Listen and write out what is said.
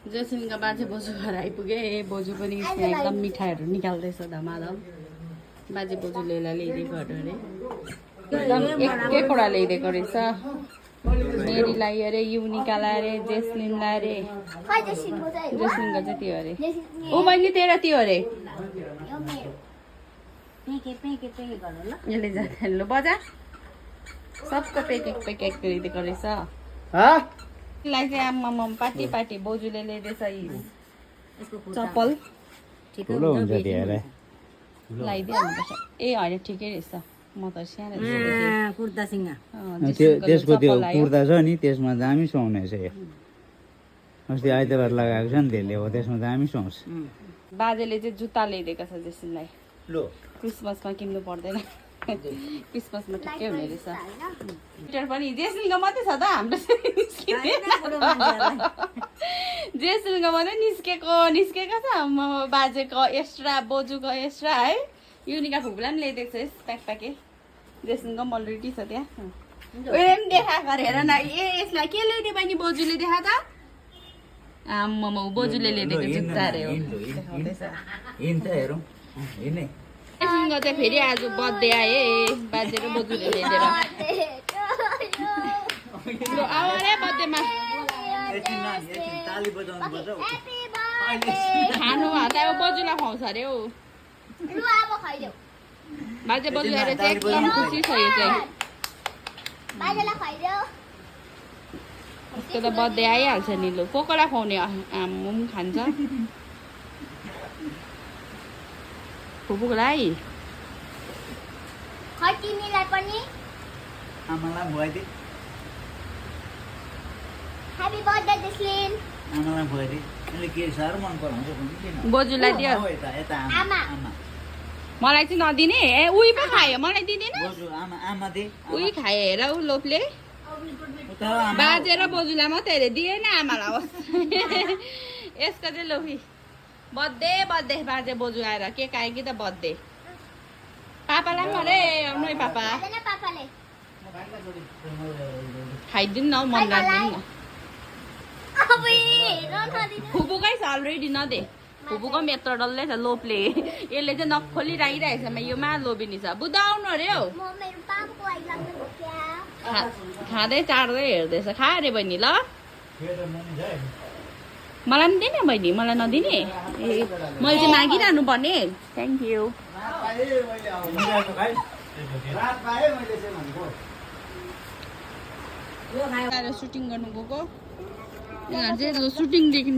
जोसिनका बाजे बोजू घर आइपुगे बोजू पनि एकदम मिठाईहरू निकाल्दैछ धमाधम बाजे बोजूले ल्याइदिएको अरे एकदम एक एकवटा ल्याइदिएको रहेछ मेरीलाई अरे युनिकालाई अरे जेस्लिनलाई अरे जेस्लिनको चाहिँ त्यो अरे ओ बहिनी तेरो त्यो अरे यसले जाँदैन ल बजा सबको पेकेक पेकेक ल्याइदिएको रहेछ यसलाई चाहिँ आम्मा पाटी पाटी बोजूले ल्याइदिएछ चप्पल लगाइदिइहाल्नुपर्छ ए होइन ठिकै रहेछ म त सानो त्यसको त्यो कुर्ता छ नि त्यसमा दामी सुहाउने छ यो अस्ति आइतबार लगाएको छ नि त्यसले हो त्यसमा दामी सुहाउँछ बाजेले चाहिँ जुत्ता ल्याइदिएको छ जेसिनलाई क्रिसमसमा किन्नु पर्दैन क्रिसमसमा ठिकै हुने रहेछ स्वेटर पनि जेसिनको मात्रै छ त हाम्रो जेसिनको मात्रै निस्केको छ बाजेको एक्स्ट्रा बोजूको एक्स्ट्रा है युनिका फुपूलाई पनि ल्याइदिएको छ यस प्याके जेसिनको पनि अलरेडी छ त्यहाँ उयो पनि देखाएको हेर न ए यसलाई के ल्याइदियो बहिनी बोजूले देखा त आम्मा बोजूले ल्याइदिएको जुत्ता अरे हो जेसिनको चाहिँ फेरि आज बर्थडे आए बाजे र बोजूले ल्याइदिएर आऊ अरे बर्थडेमा खानु त अब बोजूलाई खुवाउँछ अरे हौ बाजे बोजू आएर चाहिँ एकदम खुसी छ यो चाहिँ उसको त बर्थडे आइहाल्छ नि लु को कोलाई खुवाउने आम्मु पनि खान्छ फुपूकोलाई बोजूलाई दियो मलाई चाहिँ नदिने ए उही पो खायो मलाई दिँदैन उही खायो हेर ऊ लोपले बाजे र बोजूलाई मात्रै हेरे दिएन आमालाई होस् यसको चाहिँ लोफी बर्थडे बर्थडे बाजे बोजू आएर केक आयो कि त बर्थडे पापालाई पनि अरे आउनु है पापा खाइदिनु न मन राख्दिनु न फुपूकै छ अलरेडी नदे फुपूको पनि यत्रो डल्लै छ लोपले यसले चाहिँ नखोली राखिरहेको छ यो मा लोबिनी छ बुद्ध आउनु अरे हौ खाँदै चाड्दै हेर्दैछ खा अरे बहिनी ल मलाई पनि दिने बहिनी मलाई नदिने ए मैले चाहिँ मागिरहनु पर्ने थ्याङ्क यू सुटिङ गर्नु गएको यिनीहरू चाहिँ सुटिङदेखि